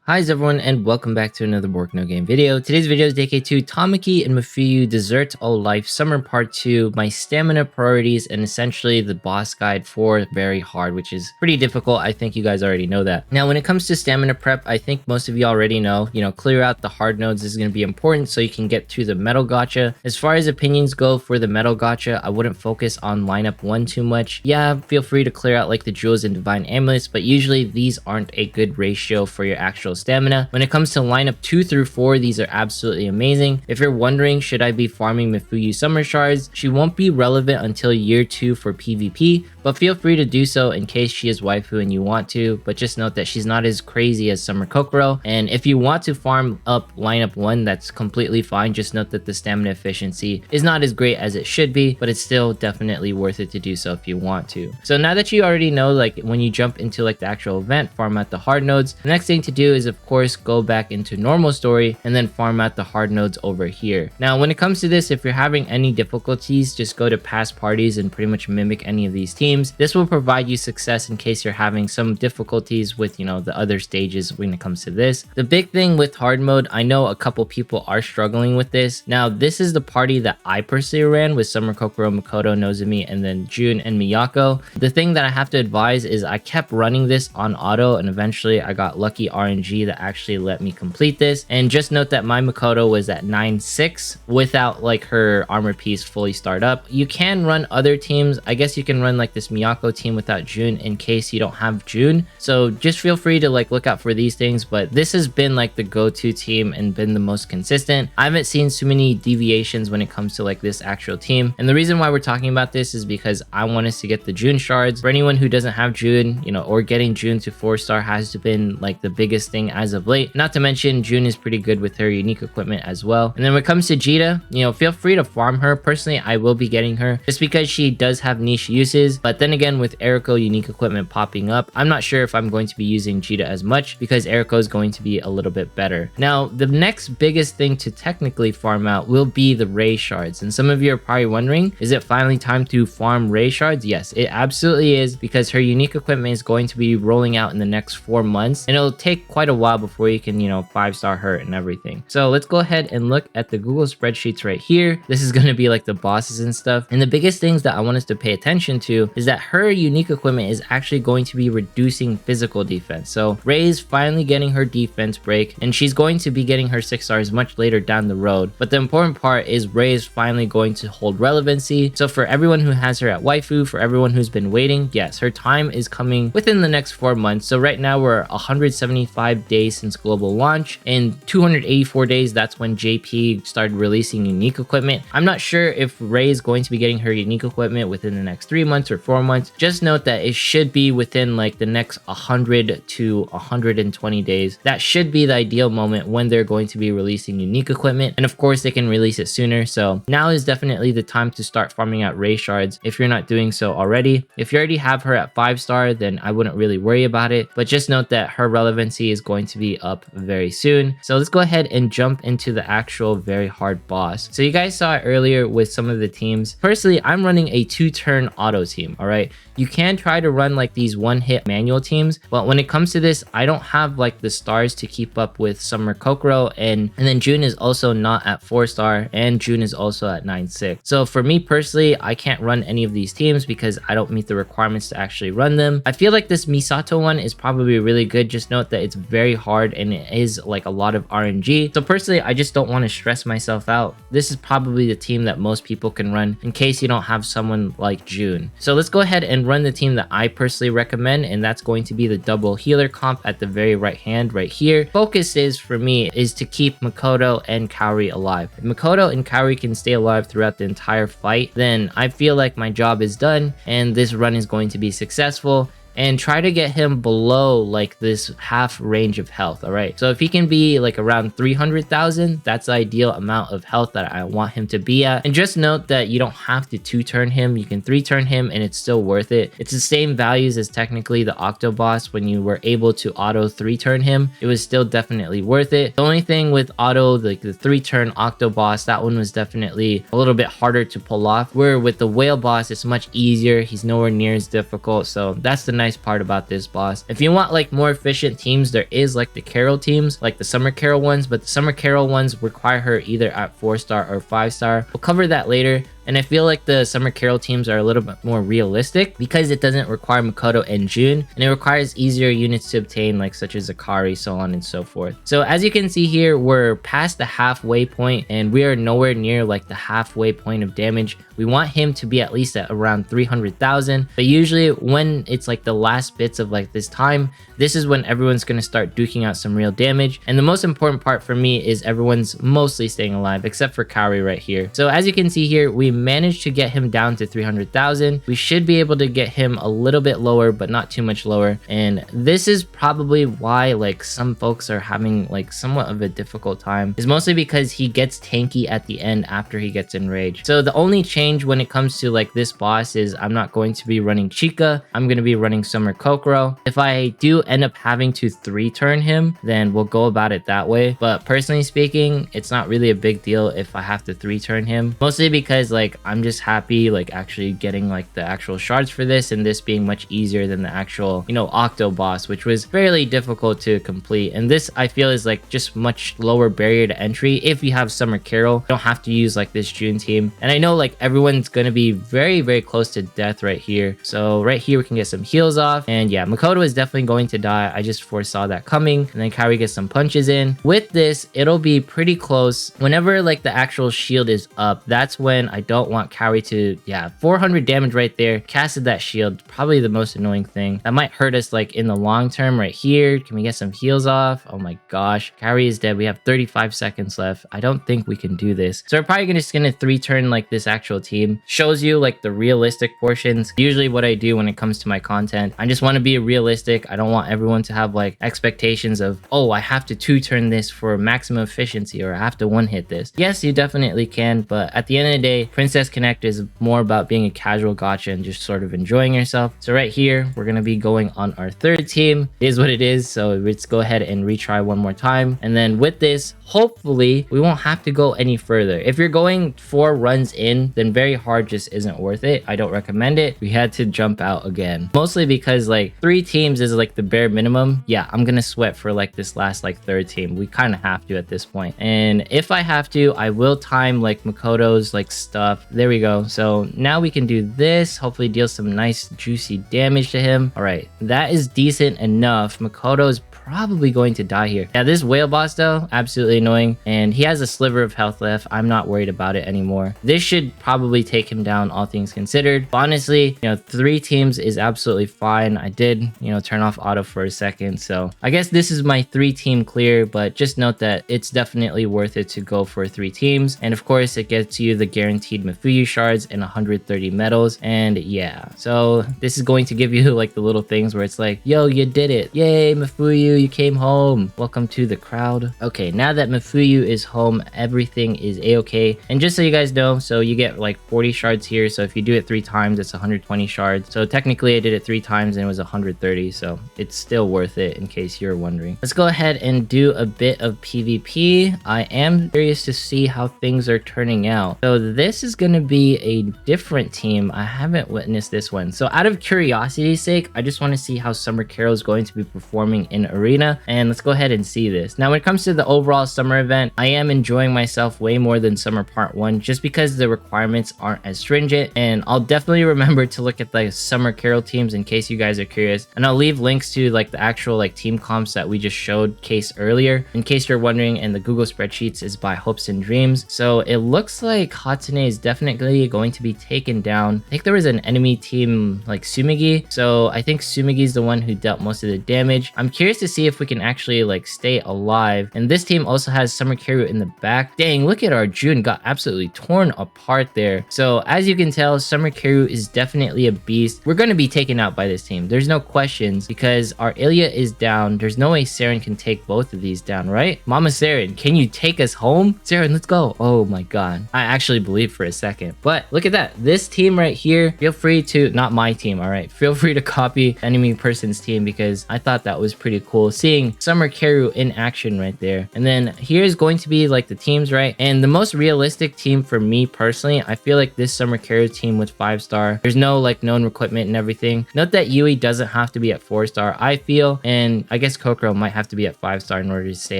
Hi everyone and welcome back to another Work No Game video. Today's video is dedicated to Tamaki and Mafuyu Dessert All Life Summer Part 2, my stamina priorities, and essentially the boss guide for Very Hard, which is pretty difficult. I think you guys already know that. Now, when it comes to stamina prep, I think most of you already know, clear out the hard nodes is going to be important so you can get to the metal gacha. As far as opinions go for the metal gacha, I wouldn't focus on lineup 1 too much. Yeah, feel free to clear out like the jewels and divine amulets, but usually these aren't a good ratio for your actual stamina. When it comes to lineup 2 through 4, these are absolutely amazing. If you're wondering, should I be farming Mafuyu Summer Shards? She won't be relevant until year 2 for PvP, but feel free to do so in case she is waifu and you want to, but just note that she's not as crazy as Summer Kokoro. And if you want to farm up lineup 1, that's completely fine. Just note that the stamina efficiency is not as great as it should be, but it's still definitely worth it to do so if you want to. So now that you already know, like when you jump into like the actual event, farm out the hard nodes, the next thing to do is of course go back into normal story and then farm out the hard nodes over here. Now when it comes to this, if you're having any difficulties, just go to past parties and pretty much mimic any of these teams. This will provide you success in case you're having some difficulties with the other stages when it comes to this. The big thing with hard mode, I know a couple people are struggling with this. Now this is the party that I personally ran with Summer Kokoro, Makoto, Nozomi, and then June and Miyako. The thing that I have to advise is I kept running this on auto and eventually I got lucky RNG that actually let me complete this. And just note that my Makoto was at 9.6 without like her armor piece fully start up. You can run other teams. I guess you can run like this Miyako team without June in case you don't have June. So just feel free to like look out for these things, but this has been like the go-to team and been the most consistent. I haven't seen too many deviations when it comes to like this actual team. And the reason why we're talking about this is because I want us to get the June shards. For anyone who doesn't have June, or getting June to 4-star has been like the biggest thing as of late. Not to mention June is pretty good with her unique equipment as well. And then when it comes to Jita, feel free to farm her. Personally, I will be getting her just because she does have niche uses. But then again, with Eriko unique equipment popping up, I'm not sure if I'm going to be using Jita as much because Eriko is going to be a little bit better. Now, the next biggest thing to technically farm out will be the Rei shards. And some of you are probably wondering, is it finally time to farm Rei shards? Yes, it absolutely is, because her unique equipment is going to be rolling out in the next 4 months. And it'll take quite a while before you can, 5-star her and everything. So let's go ahead and look at the Google spreadsheets right here. This is going to be like the bosses and stuff. And the biggest things that I want us to pay attention to is that her unique equipment is actually going to be reducing physical defense. So Rei is finally getting her defense break and she's going to be getting her 6 stars much later down the road. But the important part is Rei is finally going to hold relevancy. So for everyone who has her at waifu, for everyone who's been waiting, yes, her time is coming within the next 4 months. So right now we're 175 days since global launch. In 284 days, that's when JP started releasing unique equipment. I'm not sure if Rei is going to be getting her unique equipment within the next 3 months or 4 months. Just note that it should be within like the next 100 to 120 days. That should be the ideal moment when they're going to be releasing unique equipment. And of course, they can release it sooner. So now is definitely the time to start farming out Rei shards if you're not doing so already. If you already have her at 5-star, then I wouldn't really worry about it. But just note that her relevancy is going to be up very soon. So let's go ahead and jump into the actual Very Hard boss. So you guys saw it earlier with some of the teams. Personally, I'm running a 2-turn auto team. All right, you can try to run like these 1-hit manual teams, but when it comes to this, I don't have like the stars to keep up with Summer Kokoro, and then June is also not at 4-star and June is also at 9.6. So for me personally, I can't run any of these teams because I don't meet the requirements to actually run them. I feel like this Misato one is probably really good. Just note that it's very hard and it is like a lot of RNG. So personally, I just don't want to stress myself out. This is probably the team that most people can run in case you don't have someone like June. So let's go ahead and run the team that I personally recommend, and that's going to be the double healer comp at the very right hand right here. Focus is for me is to keep Makoto and Kaori alive. If Makoto and Kaori can stay alive throughout the entire fight, then I feel like my job is done and this run is going to be successful. And try to get him below like this half range of health. All right, so if he can be like around 300,000, that's the ideal amount of health that I want him to be at. And just note that you don't have to 2-turn him, you can 3-turn him and it's still worth it. It's the same values as technically the Octo boss. When you were able to auto 3-turn him, it was still definitely worth it. The only thing with auto, like the 3-turn Octo boss, that one was definitely a little bit harder to pull off, where with the whale boss it's much easier. He's nowhere near as difficult. So that's the nice nice part about this boss. If you want like more efficient teams, there is like the Carol teams, like the Summer Carol ones, but the Summer Carol ones require her either at 4-star or 5-star. We'll cover that later. And I feel like the Summer Carol teams are a little bit more realistic because it doesn't require Makoto and June, and it requires easier units to obtain, like such as Akari, so on and so forth. So as you can see here, we're past the halfway point and we are nowhere near like the halfway point of damage. We want him to be at least at around 300,000, but usually when it's like the last bits of like this time, this is when everyone's going to start duking out some real damage. And the most important part for me is everyone's mostly staying alive except for Kaori right here. So as you can see here, we managed to get him down to 300,000. We should be able to get him a little bit lower, but not too much lower. And this is probably why like some folks are having like somewhat of a difficult time, is mostly because he gets tanky at the end after he gets enraged. So the only change when it comes to like this boss is I'm not going to be running Chica. I'm going to be running Summer Kokoro. If I do end up having to 3-turn him, then we'll go about it that way. But personally speaking, it's not really a big deal if I have to 3-turn him, mostly because like I'm just happy like actually getting like the actual shards for this, and this being much easier than the actual, you know, Octo boss, which was fairly difficult to complete. And this I feel is like just much lower barrier to entry if you have Summer Carol. You don't have to use like this June team. And I know like everyone's gonna be very close to death right here. So right here we can get some heals off, and yeah, Makoto is definitely going to die. I just foresaw that coming. And then Kaori gets some punches in. With this, it'll be pretty close. Whenever like the actual shield is up, that's when I don't want Kaori to, yeah, 400 damage right there. Casted that shield, probably the most annoying thing. That might hurt us like in the long term right here. Can we get some heals off? Oh my gosh, Kaori is dead. We have 35 seconds left. I don't think we can do this. So we're probably just gonna 3-turn like this actual team. Shows you like the realistic portions. Usually what I do when it comes to my content, I just want to be realistic. I don't want everyone to have like expectations of, oh, I have to 2-turn this for maximum efficiency, or I have to 1-hit this. Yes, you definitely can, but at the end of the day, Princess Connect is more about being a casual gacha and just sort of enjoying yourself. So right here, we're going to be going on our 3rd team. It is what it is. So let's go ahead and retry one more time. And then with this, hopefully we won't have to go any further. If you're going 4 runs in, then very hard just isn't worth it. I don't recommend it. We had to jump out again, mostly because like 3 teams is like the bare minimum. Yeah, I'm gonna sweat for like this last like 3rd team. We kind of have to at this point. And if I have to, I will time like Makoto's like stuff. There we go. So now we can do this, hopefully deal some nice juicy damage to him. All right, that is decent enough. Makoto's probably going to die here. Yeah, this whale boss though, absolutely annoying, and he has a sliver of health left. I'm not worried about it anymore. This should probably take him down, all things considered. But honestly, you know, 3 teams is absolutely fine. I did, you know, turn off auto for a second, so I guess this is my 3-team clear, but just note that it's definitely worth it to go for 3 teams. And of course, it gets you the guaranteed Mafuyu shards and 130 medals. And yeah, so this is going to give you like the little things where it's like, yo, you did it. Yay, Mafuyu, you came home. Welcome to the crowd. Okay, now that Mafuyu is home, everything is a-okay. And just so you guys know, so you get like 40 shards here. So if you do it 3 times, it's 120 shards. So technically I did it 3 times and it was 130. So it's still worth it in case you're wondering. Let's go ahead and do a bit of PvP. I am curious to see how things are turning out. So this is going to be a different team. I haven't witnessed this one. So out of curiosity's sake, I just want to see how Summer Carol is going to be performing in Arena. And let's go ahead and see this. Now, when it comes to the overall summer event, I am enjoying myself way more than Summer Part 1 just because the requirements aren't as stringent. And I'll definitely remember to look at the Summer Carol teams in case you guys are curious. And I'll leave links to like the actual like team comps that we just showcased earlier in case you're wondering. And the Google spreadsheets is by Hopes and Dreams. So it looks like Hatsune is definitely going to be taken down. I think there was an enemy team like Sumigi. So I think Sumigi is the one who dealt most of the damage. I'm curious to see if we can actually like stay alive. And this team also has Summer Carol in the back. Dang, look at our June, got absolutely torn apart there. So as you can tell, Summer Carol is definitely a beast. We're going to be taken out by this team. There's no questions because our Ilya is down. There's no way Saren can take both of these down, right? Mama Saren, can you take us home? Saren, let's go. Oh my god. I actually believed for a second. But look at that. This team right here, feel free to, not my team, all right? Feel free to copy enemy person's team because I thought that was pretty cool. cool seeing Summer Keru in action right there. And then here's going to be like the teams, right? And the most realistic team for me personally, I feel like this Summer Keru team with 5-star, there's no like known equipment and everything. Note that Yui doesn't have to be at 4-star, I feel, and I guess Kokoro might have to be at 5-star in order to stay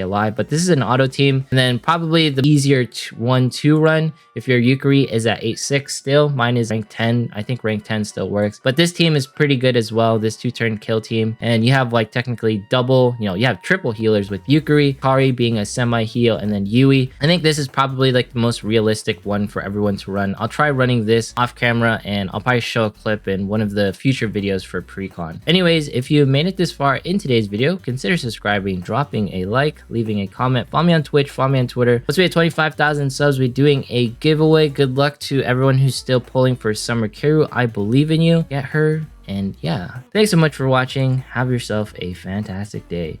alive, but this is an auto team. And then probably the easier 1-2 run if your Yukari is at 8-6 still. Mine is rank 10. I think rank 10 still works, but this team is pretty good as well, this 2-turn kill team. And you have like technically double, you know, you have triple healers with Yukari, Kari being a semi heal, and then Yui. I think this is probably like the most realistic one for everyone to run. I'll try running this off camera, and I'll probably show a clip in one of the future videos for Priconne. Anyways, if you made it this far in today's video, consider subscribing, dropping a like, leaving a comment, follow me on Twitch, follow me on Twitter. Once we hit 25,000 subs, we're doing a giveaway. Good luck to everyone who's still pulling for Summer Keru. I believe in you. Get her. And yeah, thanks so much for watching. Have yourself a fantastic day.